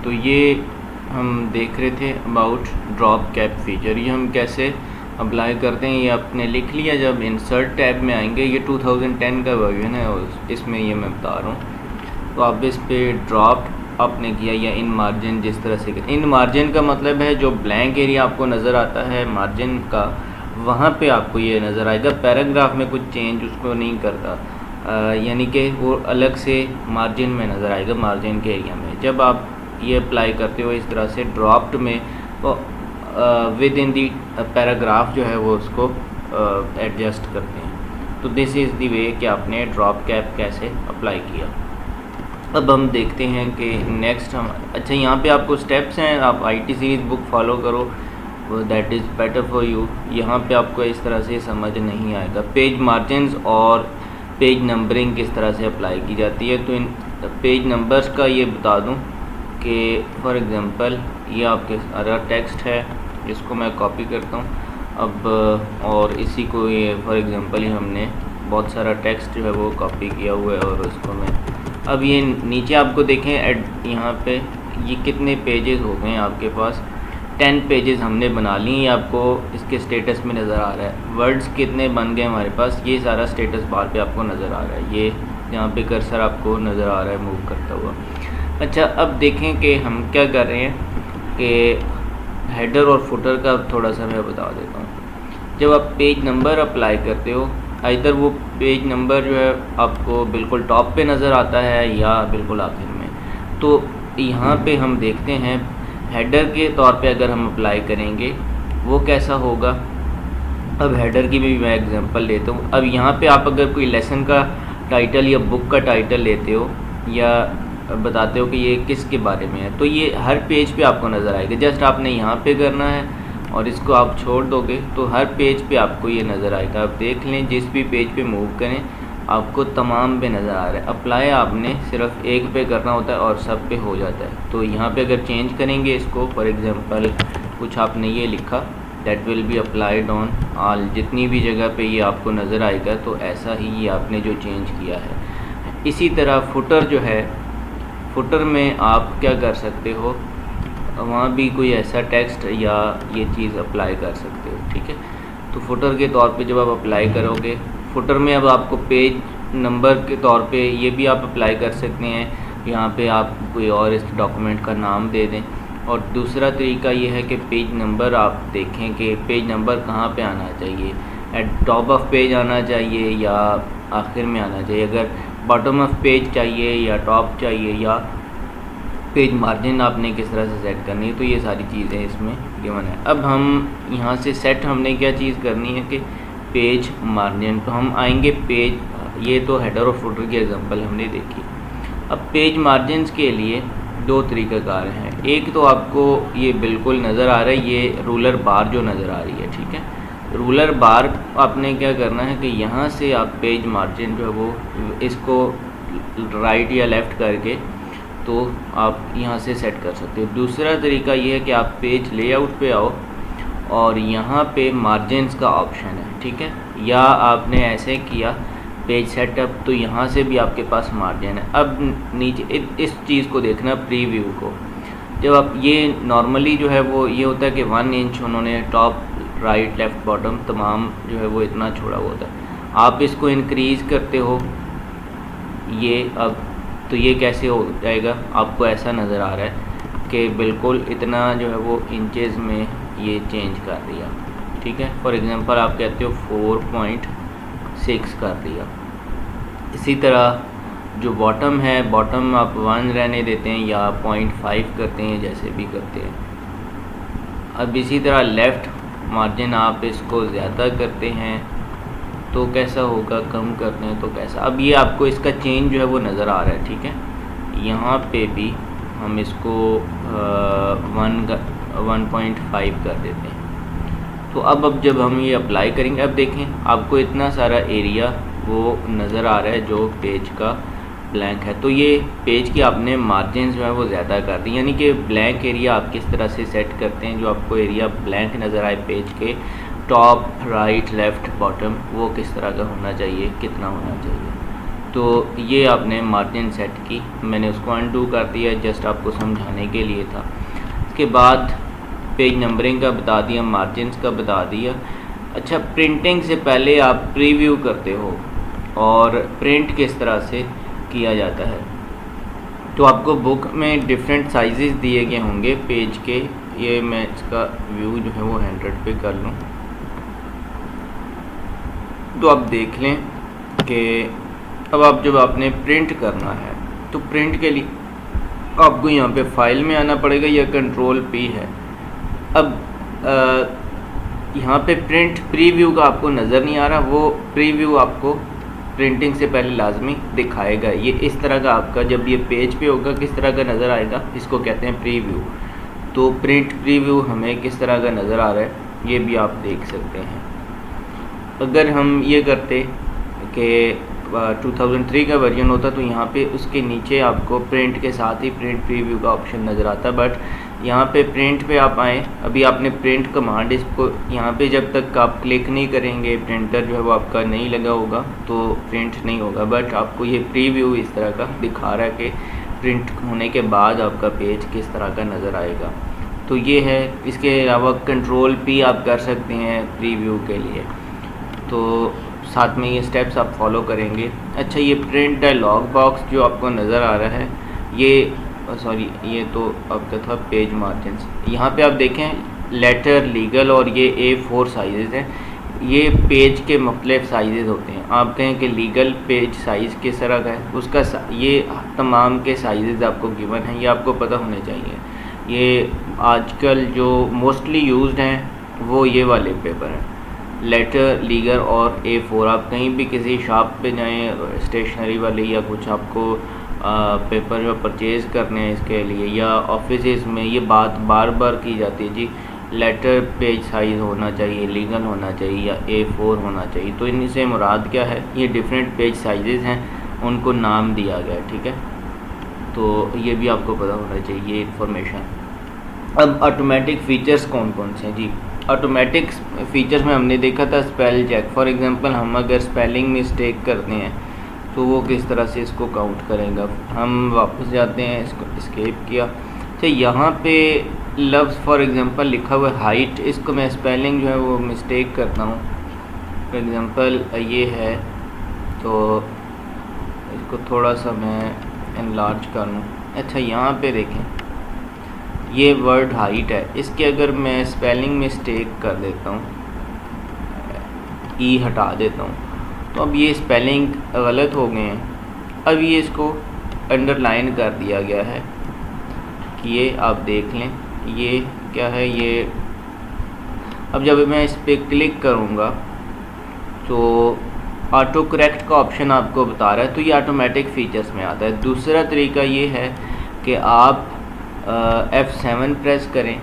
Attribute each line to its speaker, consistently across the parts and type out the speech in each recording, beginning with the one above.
Speaker 1: तो ये हम देख रहे थे अबाउट ड्रॉप कैप फीचर। ये हम कैसे अप्लाई करते हैं ये आपने लिख लिया। जब इंसर्ट टैब में आएंगे, ये 2010 का वर्जन है और इसमें ये मैं बता रहा हूँ। तो आप इस पे ड्रॉप आपने किया या इन मार्जिन, जिस तरह से इन मार्जिन का मतलब है जो ब्लैंक एरिया आपको नज़र आता है मार्जिन का, वहाँ पे आपको ये नज़र आएगा। पैराग्राफ में कुछ चेंज उसको नहीं करता, यानी कि वो अलग से मार्जिन में नज़र आएगा, मार्जिन के एरिया में। जब आप ये अप्लाई करते हो इस तरह से ड्रॉप्ड में, तो विद इन दी पैराग्राफ जो है वो उसको एडजस्ट करते हैं। तो दिस इज़ दी वे कि आपने ड्रॉप कैप कैसे अप्लाई किया। अब हम देखते हैं कि नेक्स्ट हम, अच्छा यहाँ पे आपको स्टेप्स हैं, आप IT सीरीज़ बुक फॉलो करो, that is better for you. यहाँ पे आपको इस तरह से समझ नहीं आएगा। पेज मार्जिनस और पेज नंबरिंग किस तरह से अप्लाई की जाती है। तो इन पेज नंबर्स का ये बता दूँ कि फॉर एग्ज़ाम्पल ये आपके सारा टेक्स्ट है, इसको मैं कॉपी करता हूँ अब, और इसी को ये फॉर एग्ज़ाम्पल ही हमने बहुत सारा टेक्स्ट जो है वो कॉपी किया हुआ है और उसको मैं अब ये नीचे आपको देखें यहाँ पे ये कितने पेजेस हो गए हैं आपके पास। 10 पेजेस हमने बना ली, ये आपको इसके स्टेटस में नज़र आ रहा है। वर्ड्स कितने बन गए हमारे पास, ये सारा स्टेटस बार पे आपको नज़र आ रहा है। ये यहाँ पे कर्सर आपको नज़र आ रहा है मूव करता हुआ। अच्छा, अब देखें कि हम क्या कर रहे हैं कि हेडर और फुटर का थोड़ा सा मैं बता देता हूँ। जब आप पेज नंबर अप्लाई करते हो, इधर वो पेज नंबर जो है आपको बिल्कुल टॉप पे नज़र आता है या बिल्कुल आखिर में। तो यहाँ पे हम देखते हैं हेडर के तौर पे अगर हम अप्लाई करेंगे वो कैसा होगा। अब हेडर की भी मैं एग्जांपल लेता हूँ। अब यहाँ पे आप अगर कोई लेसन का टाइटल या बुक का टाइटल लेते हो या बताते हो कि ये किसके बारे में है, तो ये हर पेज पे आपको नज़र आएगा। जस्ट आपने यहाँ पे करना है और इसको आप छोड़ दोगे तो हर पेज पे आपको ये नज़र आएगा। आप देख लें, जिस भी पेज पे मूव करें आपको तमाम पे नज़र आ रहा है। अप्लाई आपने सिर्फ एक पे करना होता है और सब पे हो जाता है। तो यहाँ पे अगर चेंज करेंगे इसको, फॉर एग्ज़ाम्पल कुछ आपने ये लिखा, that will be applied on all, जितनी भी जगह पे ये आपको नज़र आएगा, तो ऐसा ही ये आपने जो चेंज किया है। इसी तरह फुटर जो है, फुटर में आप क्या कर सकते हो, वहाँ भी कोई ऐसा टेक्स्ट या ये चीज़ अप्लाई कर सकते हो। ठीक है, तो फुटर के तौर पे जब आप अप्लाई करोगे, फुटर में अब आपको पेज नंबर के तौर पे ये भी आप अप्लाई कर सकते हैं। यहाँ पे आप कोई और इस डॉक्यूमेंट का नाम दे दें। और दूसरा तरीका ये है कि पेज नंबर आप देखें कि पेज नंबर कहाँ पे आना चाहिए, एट टॉप ऑफ पेज आना चाहिए या आखिर में आना चाहिए, अगर बॉटम ऑफ पेज चाहिए या टॉप चाहिए, या पेज मार्जिन आपने किस तरह से सेट करनी है। तो ये सारी चीज़ें इसमें गिवन है। अब हम यहाँ से सेट हमने क्या चीज़ करनी है कि पेज मार्जिन, तो हम आएंगे पेज, ये तो हेडर और फुटर की एग्जांपल हमने देखी। अब पेज मार्जिनस के लिए दो तरीक़ाकार हैं। एक तो आपको ये बिल्कुल नज़र आ रहा है, ये रूलर बार जो नज़र आ रही है। ठीक है, रूलर बार आपने क्या करना है कि यहाँ से आप पेज मार्जिन जो है वो इसको राइट या लेफ़्ट करके तो आप यहाँ से सेट कर सकते हो। दूसरा तरीका ये है कि आप पेज लेआउट पे आओ और यहाँ पे मार्जिनस का ऑप्शन है। ठीक है, या आपने ऐसे किया पेज सेटअप, तो यहाँ से भी आपके पास मार्जिन है। अब नीचे इस चीज़ को देखना, प्रीव्यू को, जब आप ये नॉर्मली जो है वो ये होता है कि 1 इंच उन्होंने टॉप राइट लेफ़्ट बॉटम तमाम जो है वो इतना छोड़ा हुआ होता है। आप इसको इंक्रीज़ करते हो ये, अब तो ये कैसे हो जाएगा, आपको ऐसा नज़र आ रहा है कि बिल्कुल इतना जो है वो इंचेस में ये चेंज कर दिया। ठीक है, फॉर एग्ज़ाम्पल आप कहते हो 4.6 कर दिया। इसी तरह जो बॉटम है, बॉटम आप 1 रहने देते हैं या 0.5 करते हैं, जैसे भी करते हैं। अब इसी तरह लेफ़्ट मार्जिन आप इसको ज़्यादा करते हैं तो कैसा होगा, कम करते हैं तो कैसा। अब ये आपको इसका चेंज जो है वो नज़र आ रहा है। ठीक है, यहाँ पे भी हम इसको 1.5 कर देते हैं। तो अब जब हम ये अप्लाई करेंगे, अब देखें आपको इतना सारा एरिया वो नज़र आ रहा है जो पेज का ब्लैंक है। तो ये पेज की आपने मार्जिन जो है वो ज़्यादा कर दी, यानी कि ब्लैंक एरिया आप किस तरह से सेट करते हैं, जो आपको एरिया ब्लैंक नज़र आए पेज के टॉप राइट लेफ़्ट बॉटम, वो किस तरह का होना चाहिए, कितना होना चाहिए। तो ये आपने मार्जिन सेट की, मैंने उसको अनडू कर दिया, जस्ट आपको समझाने के लिए था। इसके बाद पेज नंबरिंग का बता दिया, मार्जिनस का बता दिया। अच्छा, प्रिंटिंग से पहले आप प्रीव्यू करते हो और प्रिंट किस तरह से किया जाता है। तो आपको बुक में डिफरेंट साइजेस दिए गए होंगे पेज के। ये मैं इसका व्यू जो है वो 100 पे कर लूँ तो आप देख लें कि अब आप जब आपने प्रिंट करना है तो प्रिंट के लिए आपको यहाँ पे फाइल में आना पड़ेगा, या कंट्रोल P है। अब यहाँ पे प्रिंट प्रीव्यू का आपको नज़र नहीं आ रहा, वो प्रीव्यू आपको प्रिंटिंग से पहले लाजमी दिखाएगा। ये इस तरह का आपका जब ये पेज पे होगा किस तरह का नज़र आएगा, इसको कहते हैं प्रीव्यू। तो प्रिंट प्रीव्यू हमें किस तरह का नज़र आ रहा है ये भी आप देख सकते हैं। अगर हम ये करते कि 2003 का वर्जन होता तो यहाँ पे उसके नीचे आपको प्रिंट के साथ ही प्रिंट प्रीव्यू का ऑप्शन नज़र आता, बट यहाँ पे प्रिंट पे आप आएँ, अभी आपने प्रिंट कमांड इसको यहाँ पे जब तक आप क्लिक नहीं करेंगे प्रिंटर जो है वो आपका नहीं लगा होगा तो प्रिंट नहीं होगा। बट आपको ये प्रीव्यू इस तरह का दिखा रहा है कि प्रिंट होने के बाद आपका पेज किस तरह का नज़र आएगा। तो ये है। इसके अलावा कंट्रोल P आप कर सकते हैं प्रीव्यू के लिए, तो साथ में ये स्टेप्स आप फॉलो करेंगे। अच्छा, ये प्रिंट डायलॉग बॉक्स जो आपको नज़र आ रहा है, ये सॉरी ये तो आपका था पेज मार्जिन्स। यहाँ पे आप देखें लेटर, लीगल और ये A4 साइज़ हैं। ये पेज के मुख्तलिफ साइज़ होते हैं। आप कहें कि लीगल पेज साइज़ किस तरह का है, उसका ये तमाम के साइज़ आपको गिवन हैं, ये आपको पता होने चाहिए। ये आजकल जो मोस्टली यूज्ड हैं वो ये वाले पेपर हैं, लेटर, लीगल और A4। आप कहीं भी किसी शॉप पे जाएं स्टेशनरी वाले या कुछ आपको पेपर जो परचेज़ करने हैं इसके लिए, या ऑफिस में ये बात बार बार की जाती है जी लेटर पेज साइज़ होना चाहिए, लीगल होना चाहिए या A4 होना चाहिए। तो इनसे मुराद क्या है, ये डिफरेंट पेज साइज़ हैं, उनको नाम दिया गया, ठीक है। तो ये भी आपको पता होना चाहिए इन्फॉर्मेशन। अब ऑटोमेटिक फ़ीचर्स कौन कौन से हैं जी। ऑटोमेटिक फ़ीचर्स में हमने देखा था स्पेल चेक। फॉर एग्जांपल हम अगर स्पेलिंग मिस्टेक करते हैं तो वो किस तरह से इसको काउंट करेगा। हम वापस जाते हैं, इसको एस्केप किया। अच्छा, यहाँ पे लफ्ज़ फॉर एग्जांपल लिखा हुआ है हाइट, इसको मैं स्पेलिंग जो है वो मिस्टेक करता हूँ। फॉर एग्जांपल ये है तो इसको थोड़ा सा मैं एनलार्ज कर लूँ। अच्छा, यहाँ पे देखें ये वर्ड हाइट है, इसके अगर मैं स्पेलिंग मिस्टेक कर देता हूँ, ई हटा देता हूँ, तो अब ये स्पेलिंग गलत हो गए हैं। अब ये इसको अंडरलाइन कर दिया गया है कि ये आप देख लें ये क्या है ये। अब जब मैं इस पर क्लिक करूँगा तो ऑटो करेक्ट का ऑप्शन आपको बता रहा है, तो ये ऑटोमेटिक फ़ीचर्स में आता है। दूसरा तरीका ये है कि आप F7 प्रेस करें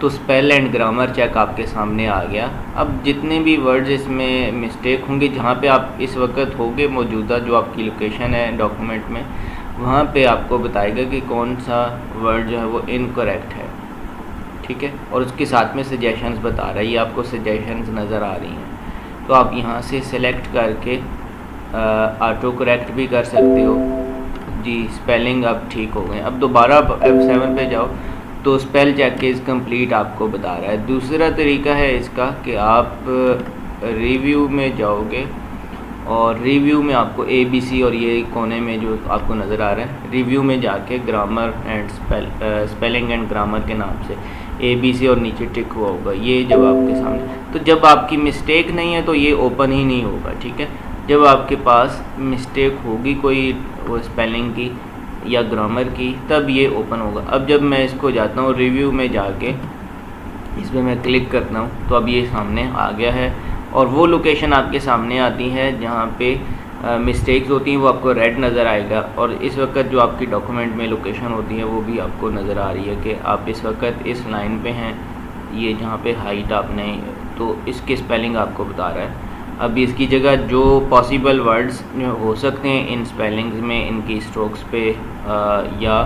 Speaker 1: तो स्पेल एंड ग्रामर चेक आपके सामने आ गया। अब जितने भी वर्ड्स इसमें मिस्टेक होंगे, जहाँ पे आप इस वक्त होंगे मौजूदा जो आपकी लोकेशन है डॉक्यूमेंट में, वहाँ पे आपको बताएगा कि कौन सा वर्ड जो है वो इनकरेक्ट है, ठीक है। और उसके साथ में सजेशंस बता रहा है, ये आपको सजेशंस नज़र आ रही हैं। तो आप यहाँ से सिलेक्ट करके ऑटो करेक्ट भी कर सकते हो जी। स्पेलिंग अब ठीक हो गए। अब दोबारा F7 पे जाओ तो स्पेल चेक इज़ कंप्लीट आपको बता रहा है। दूसरा तरीका है इसका कि आप रिव्यू में जाओगे और रिव्यू में आपको ABC और ये कोने में जो आपको नज़र आ रहा है, रिव्यू में जाके grammar and spelling and grammar के नाम से ABC और नीचे टिक हुआ होगा, ये जब आपके सामने। तो जब आपकी मिस्टेक नहीं है तो ये ओपन ही नहीं होगा, ठीक है। जब आपके पास मिस्टेक होगी कोई वो स्पेलिंग की या ग्रामर की, तब ये ओपन होगा। अब जब मैं इसको जाता हूँ रिव्यू में जाके इस पर मैं क्लिक करता हूँ तो अब ये सामने आ गया है और वो लोकेशन आपके सामने आती है जहाँ पे मिस्टेक्स होती हैं, वो आपको रेड नज़र आएगा। और इस वक्त जो आपकी डॉक्यूमेंट में लोकेशन होती है वो भी आपको नज़र आ रही है कि आप इस वक्त इस लाइन पे हैं, ये जहाँ पे हाइट आपने, तो इसकी स्पेलिंग आपको बता रहा है। अब इसकी जगह जो पॉसिबल वर्ड्स जो हो सकते हैं इन स्पेलिंग्स में, इनकी स्ट्रोक्स पे या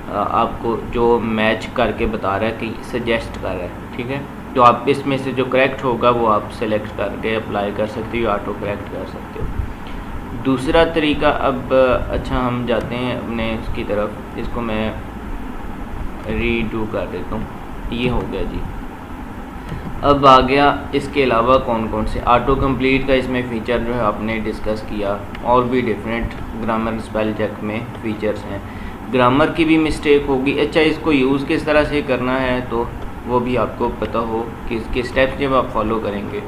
Speaker 1: आपको जो मैच करके बता रहा है कि सजेस्ट कर रहा है, ठीक है। तो आप इसमें से जो करेक्ट होगा वो आप सेलेक्ट करके अप्लाई कर सकते हो, ऑटो करेक्ट कर सकते हो। दूसरा तरीका अब अच्छा हम जाते हैं अपने उसकी तरफ, इसको मैं रीडू कर देता हूँ, ये हो गया जी। अब आ गया इसके अलावा कौन कौन से ऑटो कंप्लीट का इसमें फ़ीचर जो है आपने डिस्कस किया, और भी डिफरेंट ग्रामर स्पेल चेक में फ़ीचर्स हैं। ग्रामर की भी मिस्टेक होगी, अच्छा इसको यूज़ किस तरह से करना है तो वो भी आपको पता हो कि इसके स्टेप्स जब आप फॉलो करेंगे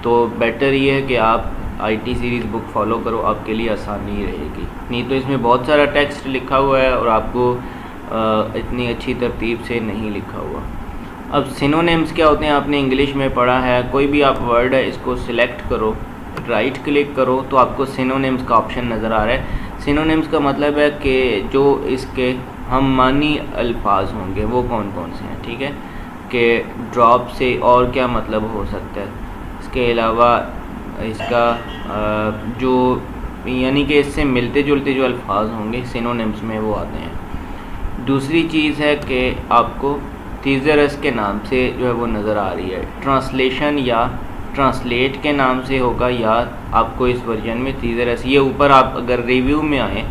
Speaker 1: तो बेटर ये है कि आप IT सीरीज़ बुक फॉलो करो, आपके लिए आसानी रहेगी। नहीं तो इसमें बहुत सारा टेक्स्ट लिखा हुआ है और आपको इतनी अच्छी तरतीब से नहीं लिखा हुआ। अब सिनोनिम्स क्या होते हैं आपने इंग्लिश में पढ़ा है, कोई भी आप वर्ड है इसको सिलेक्ट करो, राइट क्लिक करो तो आपको सिनोनिम्स का ऑप्शन नज़र आ रहा है। सिनोनिम्स का मतलब है कि जो इसके हम मानी अल्फाज होंगे वो कौन कौन से हैं, ठीक है, कि ड्रॉप से और क्या मतलब हो सकता है। इसके अलावा इसका जो यानी कि इससे मिलते जुलते जो अल्फाज होंगे सिनोनिम्स में वो आते हैं। दूसरी चीज़ है कि आपको थीज़रस के नाम से जो है वो नज़र आ रही है, ट्रांसलेशन या ट्रांसलेट के नाम से होगा, या आपको इस वर्जन में थीज़रस, ये ऊपर आप अगर रिव्यू में आए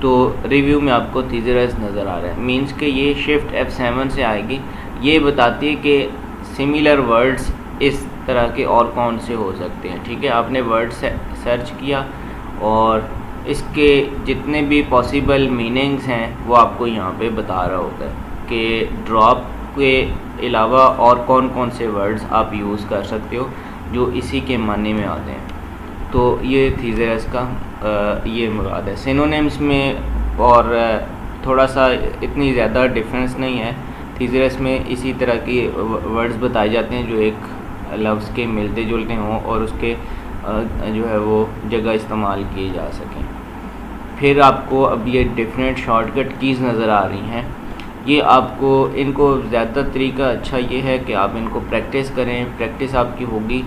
Speaker 1: तो रिव्यू में आपको थीज़रस नज़र आ रहा है, मींस कि ये शिफ्ट F7 से आएगी। ये बताती है कि सिमिलर वर्ड्स इस तरह के और कौन से हो सकते हैं, ठीक है। आपने वर्ड सर्च किया और इसके जितने भी पॉसिबल मीनिंग्स हैं वो आपको यहाँ पे बता रहा होगा कि ड्रॉप के अलावा और कौन कौन से वर्ड्स आप यूज़ कर सकते हो जो इसी के माने में आते हैं। तो ये थीज़रस का ये मुराद है। सिनोनिम्स में और थोड़ा सा इतनी ज़्यादा डिफरेंस नहीं है। थीज़रस में इसी तरह की वर्ड्स बताए जाते हैं जो एक लफ्ज़ के मिलते जुलते हों और उसके जो है वो जगह इस्तेमाल किए जा सकें। फिर आपको अब ये डिफरेंट शॉर्टकट कीज़ नज़र आ रही हैं, ये आपको इनको ज़्यादा तरीका अच्छा ये है कि आप इनको प्रैक्टिस करें। प्रैक्टिस आपकी होगी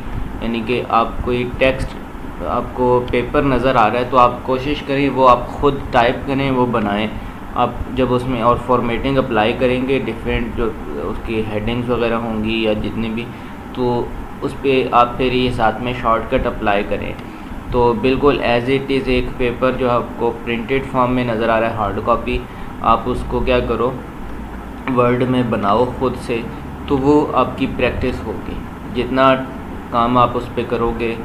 Speaker 1: यानी कि आप कोई टेक्स्ट आपको पेपर नज़र आ रहा है तो आप कोशिश करें वो आप ख़ुद टाइप करें, वो बनाएं। आप जब उसमें और फॉर्मेटिंग अप्लाई करेंगे डिफरेंट जो उसकी हेडिंग्स वगैरह होंगी या जितनी भी, तो उस पर आप फिर ये साथ में शॉर्टकट अप्लाई करें तो बिल्कुल एज़ इट इज़ एक पेपर जो आपको प्रिंटेड फॉर्म में नज़र आ रहा है हार्ड कॉपी, आप उसको क्या करो वर्ड में बनाओ ख़ुद से, तो वो आपकी प्रैक्टिस होगी। जितना काम आप उस पर करोगे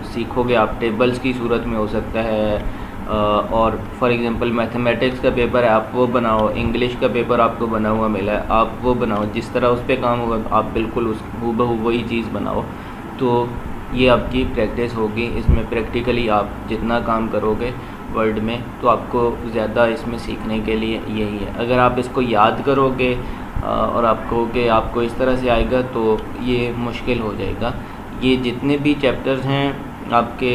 Speaker 1: सीखोगे। आप टेबल्स की सूरत में हो सकता है और फॉर एग्ज़ाम्पल मैथमेटिक्स का पेपर है आप वो बनाओ, इंग्लिश का पेपर आपको बना हुआ मिला है आप वो बनाओ, जिस तरह उस पर काम होगा आप बिल्कुल उस हूबहू वही चीज़ बनाओ। तो ये आपकी प्रैक्टिस होगी। इसमें प्रैक्टिकली आप जितना काम करोगे वर्ड में तो आपको ज़्यादा इसमें सीखने के लिए यही है। अगर आप इसको याद करोगे और आप कहोगे आपको इस तरह से आएगा तो ये मुश्किल हो जाएगा। ये जितने भी चैप्टर्स हैं आपके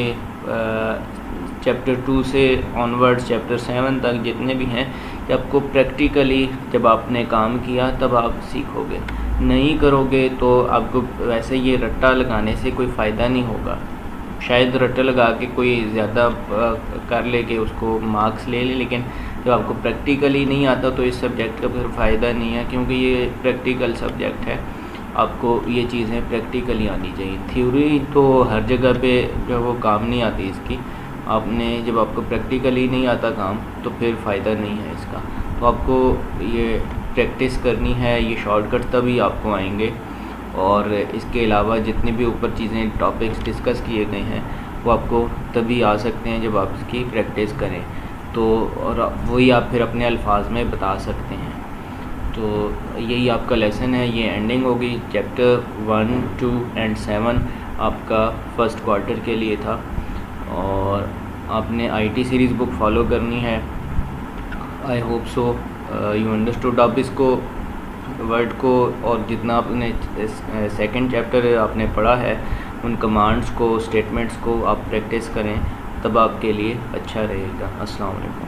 Speaker 1: चैप्टर 2 से ऑनवर्ड्स चैप्टर 7 तक जितने भी हैं, कि आपको प्रैक्टिकली जब आपने काम किया तब आप सीखोगे। नहीं करोगे तो आपको वैसे ये रट्टा लगाने से कोई फ़ायदा नहीं होगा। शायद रट्टा लगा के कोई ज़्यादा कर ले के उसको मार्क्स ले ले, लेकिन जब आपको प्रैक्टिकली नहीं आता तो इस सब्जेक्ट का फिर फ़ायदा नहीं है, क्योंकि ये प्रैक्टिकल सब्जेक्ट है। आपको ये चीज़ें प्रैक्टिकली आनी चाहिए। थ्योरी तो हर जगह पे जो वो काम नहीं आती इसकी। आपने जब आपको प्रैक्टिकली नहीं आता काम तो फिर फ़ायदा नहीं है इसका। तो आपको ये प्रैक्टिस करनी है, ये शॉर्टकट तभी आपको आएंगे। और इसके अलावा जितने भी ऊपर चीज़ें टॉपिक्स डिस्कस किए गए हैं वो आपको तभी आ सकते हैं जब आप इसकी प्रैक्टिस करें, तो और वही आप फिर अपने अल्फाज में बता सकते हैं। तो यही आपका लेसन है, ये एंडिंग होगी। चैप्टर 1, 2 एंड 7 आपका फ़र्स्ट क्वार्टर के लिए था और आपने IT सीरीज़ बुक फॉलो करनी है। I hope so you understood. आप इसको वर्ड को और जितना आपने सेकंड चैप्टर आपने पढ़ा है उन कमांड्स को, स्टेटमेंट्स को आप प्रैक्टिस करें, तब आपके लिए अच्छा रहेगा। अस्सलाम वालेकुम।